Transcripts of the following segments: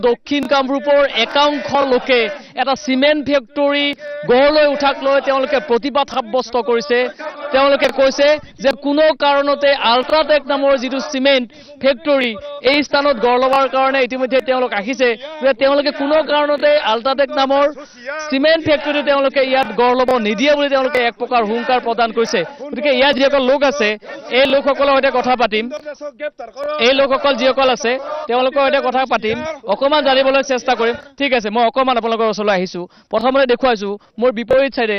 দক্ষিণ কামৰূপৰ একাংশ লোকে এটা সিমেন্ট ফেক্টৰী গঢ়লৈ উঠাক লৈ তেওঁলোকে প্ৰতিবাদ সাব্যস্ত কৰিছে। তেওঁলোকে কৈছে যে কোনো কাৰণতে আল্ট্ৰাটেক নামৰ যিটো সিমেন্ট ফেক্টৰী এই স্থানত গঢ় লবৰ কাৰণে ইতিমধ্যে তেওঁলোক আহিছে যে তেওঁলোকে কোনো কাৰণতে আল্ট্ৰাটেক নামৰ সিমেন্ট ফেক্টৰী তেওঁলোকে ইয়াত গঢ় লব নিদিয়ে বুলি তেওঁলোকে এক প্ৰকাৰ হুংকাৰ প্ৰদান কৰিছে। গতিকে ইয়াত যিসকল লোক আছে এই লোকসকলৰ সৈতে কথা পাতিম, এই লোকসকল যিসকল আছে তেওঁলোকৰ সৈতে কথা পাতিম, অকমান জানিবলৈ চেষ্টা কৰিম। ঠিক আছে, মই অকমান আপোনালোকৰ ওচৰলৈ আহিছো। প্ৰথমতে দেখুৱাইছো মোৰ বিপৰীত চাইডে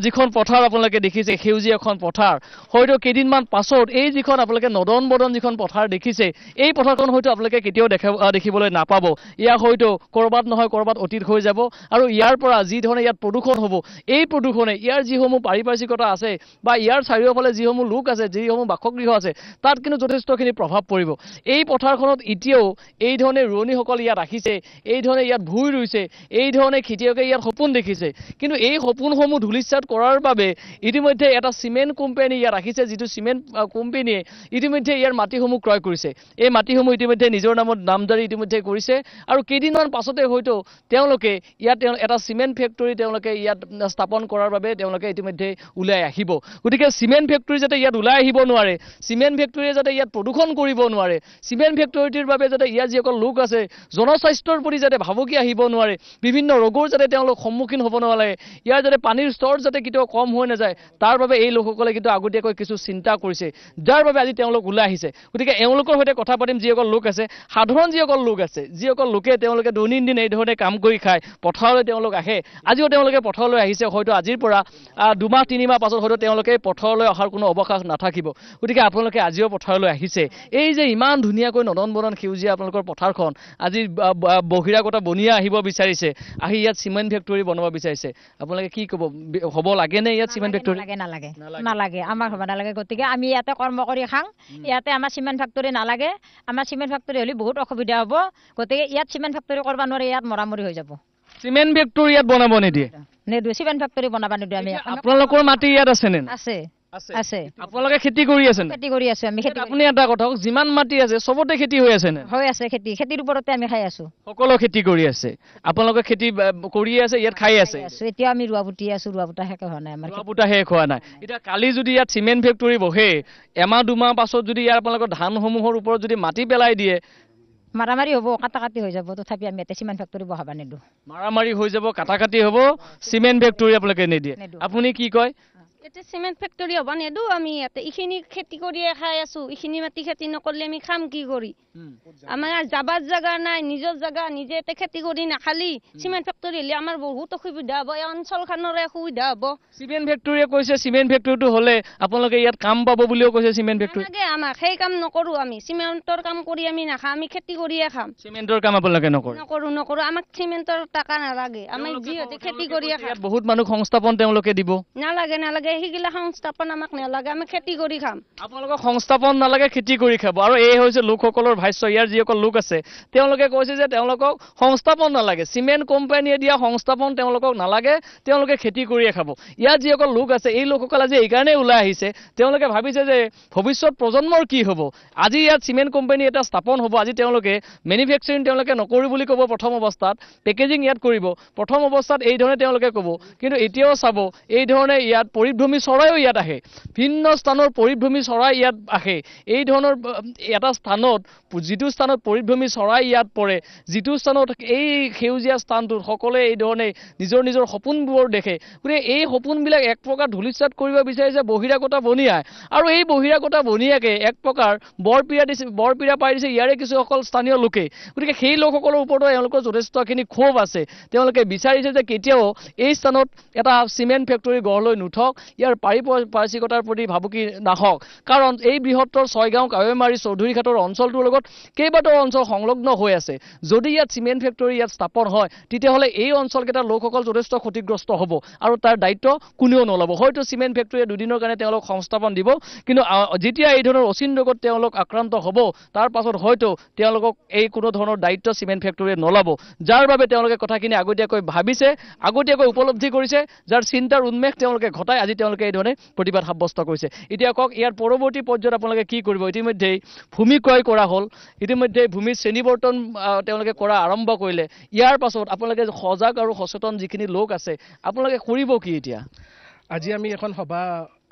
যিখন পথাৰ আপোনালোকে দেখিছে সেউজীয়া এখন পথাৰ, হয়তো কেইদিনমান পাছত এই যিখন আপোনালোকে নদন বদন যিখন পথাৰ দেখিছে এই পথাৰখন হয়তো আপোনালোকে কেতিয়াও দেখিবলৈ নাপাব। ইয়াৰ হয়তো কৰবাত নহয় কৰবাত অতীত হৈ যাব আৰু ইয়াৰ পৰা যি ধৰণে ইয়াত প্ৰদূষণ হ'ব এই প্ৰদূষণে ইয়াৰ যিসমূহ পাৰিপাৰ্শ্বিকতা আছে বা ইয়াৰ চাৰিওফালে যিসমূহ লোক আছে, যিসমূহ বাসগৃহ আছে তাত কিন্তু যথেষ্টখিনি প্ৰভাৱ পৰিব। এই পথাৰখনত এতিয়াও এই ধৰণে ৰোৱনীসকল ইয়াত আহিছে, এই ধৰণে ইয়াত ভূঁই ৰুইছে, এই ধৰণে খেতিয়কে ইয়াত সপোন দেখিছে। কিন্তু এই সপোনসমূহ ধূলিসাৎ কৰাৰ বাবে ইতিমধ্যে এটা চিমেণ্ট কোম্পানী ইয়াত আহিছে, যিটো চিমেণ্ট কোম্পানীয়ে ইতিমধ্যে ইয়াৰ মাটিসমূহ ক্ৰয় কৰিছে। এই মাটিসমূহ ইতিমধ্যে নিজৰ নামত নামজাৰি ইতিমধ্যে কৰিছে আৰু কেইদিনমান পাছতে হয়তো তেওঁলোকে ইয়াত এটা চিমেণ্ট ফেক্টৰী তেওঁলোকে ইয়াত স্থাপন কৰাৰ বাবে তেওঁলোকে ইতিমধ্যে ওলাই আহিব। গতিকে চিমেণ্ট ফেক্টৰী যাতে ইয়াত ওলাই আহিব নোৱাৰে, চিমেণ্ট ফেক্টৰীয়ে যাতে ইয়াত প্ৰদূষণ কৰিব নোৱাৰে, চিমেণ্ট ফেক্টৰীটিৰ বাবে যাতে ইয়াত যিসকল লোক আছে জনস্বাস্থ্যৰ প্ৰতি যাতে ভাবুকি আহিব নোৱাৰে, বিভিন্ন ৰোগৰ যাতে তেওঁলোক সন্মুখীন হ'ব নালাগে, ইয়াৰ যাতে পানীৰ স্তৰ যাতে কেতিয়াও কম হৈ নাযায়, তাৰ বাবে এই লোকসকলে কিন্তু আগতীয়াকৈ কিছু চিন্তা কৰিছে, যাৰ বাবে আজি তেওঁলোক ওলাই আহিছে। গতিকে এওঁলোকৰ সৈতে কথা পাতিম। যিসকল লোক আছে, সাধাৰণ যিসকল লোক আছে, যিসকল লোকে তেওঁলোকে দৈনন্দিন এই ধৰণে কাম কৰি খায়, পথাৰলৈ তেওঁলোক আহে, আজিও তেওঁলোকে পথাৰলৈ আহিছে। হয়তো আজিৰ পৰা 2 মাহ 3 মাহ পাছত হয়তো তেওঁলোকে পথাৰলৈ অহাৰ কোনো অৱকাশ নাথাকিব। গতিকে আপোনালোকে আজিও পথাৰলৈ আহিছে। এই যে ইমান ধুনীয়াকৈ নদন বদন সেউজীয়া আপোনালোকৰ পথাৰখন, আজি বহিৰাগত বনিয়া আহিব বিচাৰিছে, আহি ইয়াত চিমেণ্ট ফেক্টৰী বনাব বিচাৰিছে। আপোনালোকে কি ক'ব, হ'ব লাগেনে ইয়াত চিমেণ্ট ফেক্টৰী? নালাগে, আমাৰ হ'ব নালাগে। গতিকে আমি ইয়াতে কৰ্ম কৰি খাওঁ, ইয়াতে আমাৰ চিমেণ্ট ফেক্টৰী নালাগে। আমাৰ চিমেণ্ট ফেক্টৰী হ'লে বহুত অসুবিধা হ'ব। গতিকে ইয়াত চিমেণ্ট ফেক্টৰী কৰিব নোৱাৰে, ইয়াত মৰামৰি হৈ যাব। চিমেণ্ট ফেক্টৰী ইয়াত বনাব নিদিয়ে? নিদিওঁ, চিমেণ্ট ফেক্টৰী বনাব নিদিওঁ আমি। আপোনালোকৰ মাটি ইয়াত আছে নে? আছে, আছে। আপোনালোকে খেতি কৰি আছে? খেতি কৰি আছো আমি। আপুনি এটা কথা কওক, যিমান মাটি আছে চবতে খেতি হৈ আছে নে? হৈ আছে খেতি, খেতিৰ ওপৰতে আমি খাই আছো। সকলো খেতি কৰি আছে, আপোনালোকে খেতি কৰি আছে, ইয়াত খাই আছে। এতিয়া আমি ৰোৱা পুতি আছো, ৰোৱা পুতা শেষ হোৱা নাই আমাৰ। ৰোৱা পুতা শেষ হোৱা নাই। এতিয়া কালি যদি ইয়াত চিমেণ্ট ফেক্টৰী বহে, এমাহ 2 মাহ পাছত যদি ইয়াৰ আপোনালোকৰ ধানসমূহৰ ওপৰত যদি মাটি পেলাই দিয়ে, মাৰামাৰি হ'ব, কাটাকাটি হৈ যাব। তথাপি আমি ইয়াতে চিমেণ্ট ফেক্টৰী বহাব নিদিওঁ। মাৰামাৰি হৈ যাব, কাটাকাটি হ'ব, চিমেণ্ট ফেক্টৰী আপোনালোকে নিদিয়ে। আপুনি কি কয়? ইয়াতে চিমেণ্ট ফেক্টৰী হ'ব নিদিওঁ আমি। ইয়াতে এইখিনি খেতি কৰিয়ে খাই আছো, এইখিনি মাটি খেতি নকৰিলে আমি খাম কি কৰি? আমাৰ যাবাৰ জাগা নাই, নিজৰ জাগা নিজে ইয়াতে খেতি কৰি নাখালি চিমেণ্ট ফেক্টৰী হ'লে আমাৰ বহুত অসুবিধা হ'ব, এই অঞ্চলখনৰে অসুবিধা হ'ব। চিমেণ্ট ফেক্টৰীয়ে কৈছে চিমেণ্ট ফেক্টৰীটো হ'লে আপোনালোকে ইয়াত কাম পাব বুলিও কৈছে চিমেণ্ট ফেক্টৰী। নালাগে আমাক, সেই কাম নকৰোঁ আমি। চিমেণ্টৰ কাম কৰি আমি নাখাওঁ, আমি খেতি কৰিয়ে খাম। চিমেণ্টৰ কাম আপোনালোকে নকৰে? নকৰোঁ। আমাক চিমেণ্টৰ টকা নালাগে, আমি যিহেতু খেতি কৰিয়ে খাম। বহুত মানুহ সংস্থাপন তেওঁলোকে দিব। নালাগে, সেইগিলা সংস্থাপন আমাক নালাগে, আমি খেতি কৰি খাম। আপোনালোকক সংস্থাপন নালাগে, খেতি কৰি খাব। আৰু এই হৈছে লোকসকলৰ ভাষ্য। ইয়াৰ যিসকল লোক আছে তেওঁলোকে কৈছে যে তেওঁলোকক সংস্থাপন নালাগে, চিমেণ্ট কোম্পানীয়ে দিয়া সংস্থাপন তেওঁলোকক নালাগে, তেওঁলোকে খেতি কৰিয়ে খাব। ইয়াত যিসকল লোক আছে এই লোকসকল আজি এইকাৰণেই ওলাই আহিছে, তেওঁলোকে ভাবিছে যে ভৱিষ্যত প্ৰজন্মৰ কি হ'ব। আজি ইয়াত চিমেণ্ট কোম্পানী এটা স্থাপন হ'ব, আজি তেওঁলোকে মেনুফেকচাৰিং তেওঁলোকে নকৰোঁ বুলি ক'ব প্ৰথম অৱস্থাত, পেকেজিং ইয়াত কৰিব প্ৰথম অৱস্থাত, এই ধৰণে তেওঁলোকে ক'ব। কিন্তু এতিয়াও চাব এই ধৰণে ইয়াত পৰিভ্ৰমী চৰাইও ইয়াত আহে, ভিন্ন স্থানৰ পৰিভ্ৰমী চৰাই ইয়াত আহে। এই ধৰণৰ এটা স্থানত, যিটো স্থানত পৰিভ্ৰমী চৰাই ইয়াত পৰে, যিটো স্থানত এই সেউজীয়া স্থানটোত সকলোৱে এই ধৰণে নিজৰ নিজৰ সপোনবোৰ দেখে। গতিকে এই সপোনবিলাক এক প্ৰকাৰ ধূলিসাৎ কৰিব বিচাৰিছে বহিৰাগত বনিয়াই। আৰু এই বহিৰাগত বনিয়াকে এক প্ৰকাৰ বৰপীৰা পাই দিছে ইয়াৰে কিছুসকল স্থানীয় লোকে। গতিকে সেই লোকসকলৰ ওপৰতো এওঁলোকৰ যথেষ্টখিনি ক্ষোভ আছে। তেওঁলোকে বিচাৰিছে যে কেতিয়াও এই স্থানত এটা চিমেণ্ট ফেক্টৰী গঢ় লৈ নুঠক, ইয়াৰ পাৰিপাৰ্শ্বিকতাৰ প্ৰতি ভাবুকি নাহক। কাৰণ এই বৃহত্তৰ ছয়গাঁও, কাৱৈমাৰী, চৌধুৰীঘাটৰ অঞ্চলটোৰ লগত কেইবাটাও অঞ্চল সংলগ্ন হৈ আছে। যদি ইয়াত চিমেণ্ট ফেক্টৰী ইয়াত স্থাপন হয় তেতিয়াহ'লে এই অঞ্চলকেইটাৰ লোকসকল যথেষ্ট ক্ষতিগ্ৰস্ত হ'ব আৰু তাৰ দায়িত্ব কোনেও নল'ব। হয়তো চিমেণ্ট ফেক্টৰীয়ে 2 দিনৰ কাৰণে তেওঁলোক সংস্থাপন দিব, কিন্তু যেতিয়া এই ধৰণৰ অচিন ৰোগত তেওঁলোক আক্ৰান্ত হ'ব তাৰ পাছত হয়তো তেওঁলোকক এই কোনো ধৰণৰ দায়িত্ব চিমেণ্ট ফেক্টৰীয়ে নল'ব। যাৰ বাবে তেওঁলোকে কথাখিনি আগতীয়াকৈ ভাবিছে, আগতীয়াকৈ উপলব্ধি কৰিছে, যাৰ চিন্তাৰ উন্মেষ তেওঁলোকে ঘটাই আজি তেওঁলোকে এই ধৰণে প্ৰতিবাদ সাব্যস্ত কৰিছে এতিয়া কওক ইয়াৰ পৰৱৰ্তী পৰ্যায়ত আপোনালোকে কি কৰিব ইতিমধ্যেই ভূমি ক্ৰয় কৰা হ'ল ইতিমধ্যে ভূমি শ্ৰেণীবৰ্তন তেওঁলোকে কৰা আৰম্ভ কৰিলে ইয়াৰ পাছত আপোনালোকে সজাগ আৰু সচেতন যিখিনি লোক আছে আপোনালোকে কৰিব কি এতিয়া আজি আমি এখন সভা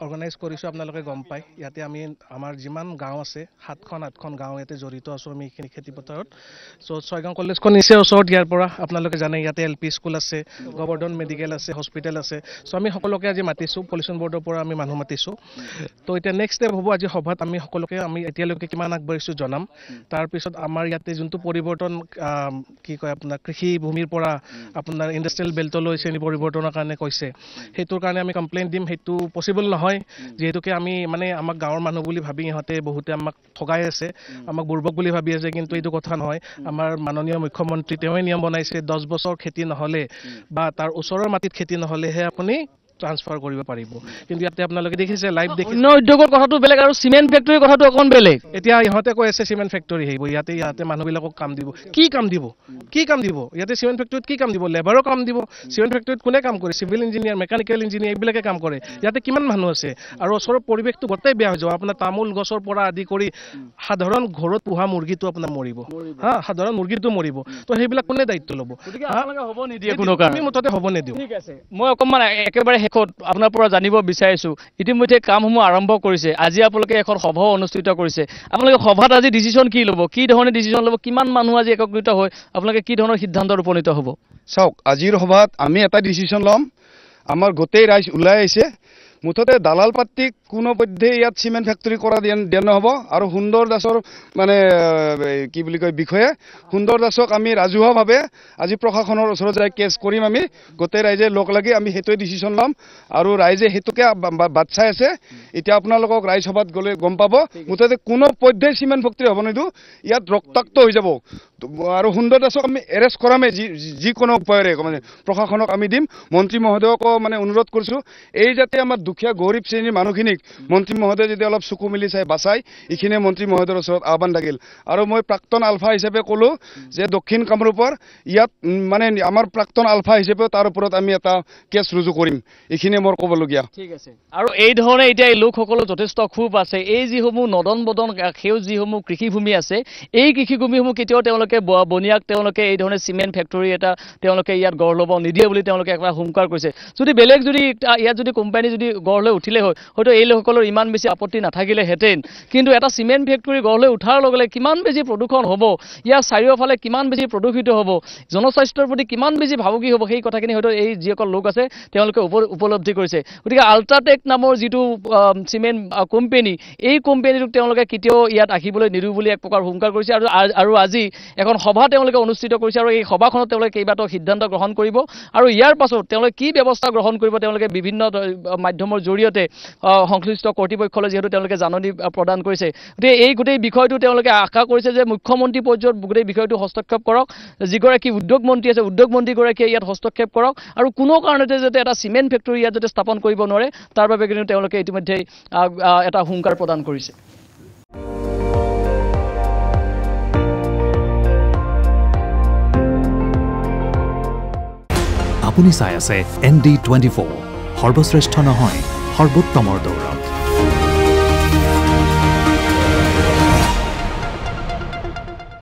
অৰ্গানাইজ কৰিছোঁ আপোনালোকে গম পায় ইয়াতে আমি আমাৰ যিমান গাঁও আছে 7খন গাঁও ইয়াতে জড়িত আছোঁ আমি এইখিনি খেতিপথাৰত চ' ছয়গাঁও কলেজখন নিচেই ওচৰত ইয়াৰ পৰা আপোনালোকে জানে ইয়াতে LP স্কুল আছে গোবৰ্ধন মেডিকেল আছে হস্পিটেল আছে চ' আমি সকলোকে আজি মাতিছোঁ পলিউশ্যন বৰ্ডৰ পৰা আমি মানুহ মাতিছোঁ তো এতিয়া নেক্সট ষ্টেপ হ'ব আজি সভাত আমি সকলোকে আমি এতিয়ালৈকে কিমান আগবাঢ়িছোঁ জনাম তাৰপিছত আমাৰ ইয়াতে যোনটো পৰিৱৰ্তন কি কয় আপোনাৰ কৃষি ভূমিৰ পৰা আপোনাৰ ইণ্ডাষ্ট্ৰিয়েল বেল্টলৈ শ্ৰেণী পৰিৱৰ্তনৰ কাৰণে কৈছে সেইটোৰ কাৰণে আমি কমপ্লেইন দিম সেইটো পচিবল নহয় যেহেতুকে আমি মানে আমাক গাঁৱৰ মানুহ বুলি ভাবি ইহঁতে বহুতে আমাক ঠগাই আছে আমাক বুৰ্বক বুলি ভাবি আছে কিন্তু এইটো কথা নহয় আমাৰ মাননীয় মুখ্যমন্ত্ৰী তেওঁৱে নিয়ম বনাইছে 10 বছৰ খেতি নহ'লে বা তাৰ ওচৰৰ মাটিত খেতি নহ'লেহে আপুনি ট্ৰান্সফাৰ কৰিব পাৰিব কিন্তু ইয়াতে আপোনালোকে দেখিছে লাইভ দেখিছে অন্য উদ্যোগৰ কথাটো বেলেগ আৰু চিমেণ্ট ফেক্টৰীৰ কথাটো অকণ বেলেগ এতিয়া ইহঁতে কৈ আছে চিমেণ্ট ফেক্টৰী আহিব ইয়াতে মানুহবিলাকক কাম দিব কি কাম দিব ইয়াতে চিমেণ্ট ফেক্টৰীত কি কাম দিব লেবাৰৰ কাম দিব চিমেণ্ট ফেক্টৰীত কোনে কাম কৰে চিভিল ইঞ্জিনিয়াৰ মেকানিকেল ইঞ্জিনিয়াৰ এইবিলাকে কাম কৰে ইয়াতে কিমান মানুহ আছে আৰু ওচৰৰ পৰিৱেশটো গোটেই বেয়া হৈ যাব আপোনাৰ তামোল গছৰ পৰা আদি কৰি সাধাৰণ ঘৰত পোহা মুৰ্গীটো আপোনাৰ মৰিব সাধাৰণ মুৰ্গীটো মৰিব তো সেইবিলাক কোনে দায়িত্ব ল'ব হ'ব নিদিয়ে কোনো কাৰণে আমি মুঠতে হ'ব নিদিওঁ ঠিক আছে মই অকণমান একেবাৰে আপোনাৰ পৰা জানিব বিচাৰিছোঁ ইতিমধ্যে কামসমূহ আৰম্ভ কৰিছে আজি আপোনালোকে এখন সভা অনুষ্ঠিত কৰিছে আপোনালোকে সভাত আজি ডিচিশ্যন কি ল'ব কি ধৰণে ডিচিশ্যন ল'ব কিমান মানুহ আজি একত্ৰিত হৈ আপোনালোকে কি ধৰণৰ সিদ্ধান্তত উপনীত হ'ব চাওক আজিৰ সভাত আমি এটা ডিচিশ্যন ল'ম আমাৰ গোটেই ৰাইজ ওলাই আহিছে মুঠতে দালাল পাত্ৰিক কোনো পধ্যে ইয়াত চিমেণ্ট ফেক্টৰী কৰা দিয়া নহ'ব আৰু সুন্দৰ দাসৰ মানে কি বুলি কয় বিষয়ে সুন্দৰ দাসক আমি ৰাজহুৱাভাৱে আজি প্ৰশাসনৰ ওচৰত যাই কেছ কৰিম আমি গোটেই ৰাইজে লগ লাগি আমি সেইটোৱে ডিচিশ্যন ল'ম আৰু ৰাইজে সেইটোকে বাট চাই আছে এতিয়া আপোনালোকক ৰাইজ সভাত গ'লে গম পাব মুঠতে কোনো পধ্যে চিমেণ্ট ফেক্টৰী হ'ব নিদিওঁ ইয়াত ৰক্তাক্ত হৈ যাব আৰু সুন্দৰ দাসক আমি এৰেষ্ট কৰামেই যিকোনো উপায়েৰে মানে প্ৰশাসনক আমি দিম মন্ত্ৰী মহোদয়কো মানে অনুৰোধ কৰিছোঁ এই যাতে আমাৰ দুখীয়া গৰীব শ্ৰেণীৰ মানুহখিনিক মন্ত্ৰী মহোদয়ে যদি অলপ চকু মিলি চাই বাচাই এইখিনিয়ে মন্ত্ৰী মহোদয়ৰ ওচৰত আহ্বান থাকিল আৰু মই প্ৰাক্তন আলফা হিচাপে ক'লোঁ যে দক্ষিণ কামৰূপৰ ইয়াত মানে আমাৰ প্ৰাক্তন আলফা হিচাপেও তাৰ ওপৰত আমি এটা কেছ ৰুজু কৰিম এইখিনিয়ে মোৰ ক'বলগীয়া ঠিক আছে আৰু এই ধৰণে এতিয়া এই লোকসকলৰ যথেষ্ট ক্ষোভ আছে এই যিসমূহ নদন বদন সেউজ যিসমূহ কৃষিভূমি আছে এই কৃষিভূমিসমূহ কেতিয়াও তেওঁলোকে বনিয়াক তেওঁলোকে এই ধৰণে চিমেণ্ট ফেক্টৰী এটা তেওঁলোকে ইয়াত গঢ় ল'ব নিদিয়ে বুলি তেওঁলোকে একবাৰ হুংকাৰ কৰিছে যদি বেলেগ যদি ইয়াত যদি কোম্পানী যদি গঢ় লৈ উঠিলে হয় হয়তো এই লোকসকলৰ ইমান বেছি আপত্তি নাথাকিলেহেঁতেন কিন্তু এটা চিমেণ্ট ফেক্টৰী গঢ় লৈ উঠাৰ লগে লগে কিমান বেছি প্ৰদূষণ হ'ব ইয়াৰ চাৰিওফালে কিমান বেছি প্ৰদূষিত হ'ব জনস্বাস্থ্যৰ প্ৰতি কিমান বেছি ভাবুকি হ'ব সেই কথাখিনি হয়তো এই যিসকল লোক আছে তেওঁলোকে উপলব্ধি কৰিছে গতিকে আল্ট্ৰাটেক নামৰ যিটো চিমেণ্ট কোম্পানী এই কোম্পানীটোক তেওঁলোকে কেতিয়াও ইয়াত আহিবলৈ নিদিওঁ বুলি এক প্ৰকাৰ হুংকাৰ কৰিছে আৰু আজি এখন সভা তেওঁলোকে অনুষ্ঠিত কৰিছে আৰু এই সভাখনত তেওঁলোকে কেইবাটাও সিদ্ধান্ত গ্ৰহণ কৰিব আৰু ইয়াৰ পাছত তেওঁলোকে কি ব্যৱস্থা গ্ৰহণ কৰিব তেওঁলোকে বিভিন্ন মাধ্যমৰ জৰিয়তে সংশ্লিষ্ট কৰ্তৃপক্ষলৈ যিহেতু তেওঁলোকে জাননী প্ৰদান কৰিছে গতিকে এই গোটেই বিষয়টো তেওঁলোকে আশা কৰিছে যে মুখ্যমন্ত্ৰী পৰ্যায়ত গোটেই বিষয়টো হস্তক্ষেপ কৰক যিগৰাকী উদ্যোগ মন্ত্ৰী আছে উদ্যোগ মন্ত্ৰীগৰাকীয়ে ইয়াত হস্তক্ষেপ কৰক আৰু কোনো কাৰণতে যাতে এটা চিমেণ্ট ফেক্টৰী ইয়াত যাতে স্থাপন কৰিব নোৱাৰে তাৰ বাবে কিন্তু তেওঁলোকে ইতিমধ্যে এটা হুংকাৰ প্ৰদান কৰিছে আপুনি চাই আছে ND24 সৰ্বশ্ৰেষ্ঠ নহয় সৰ্বোত্তমৰ দৌৰত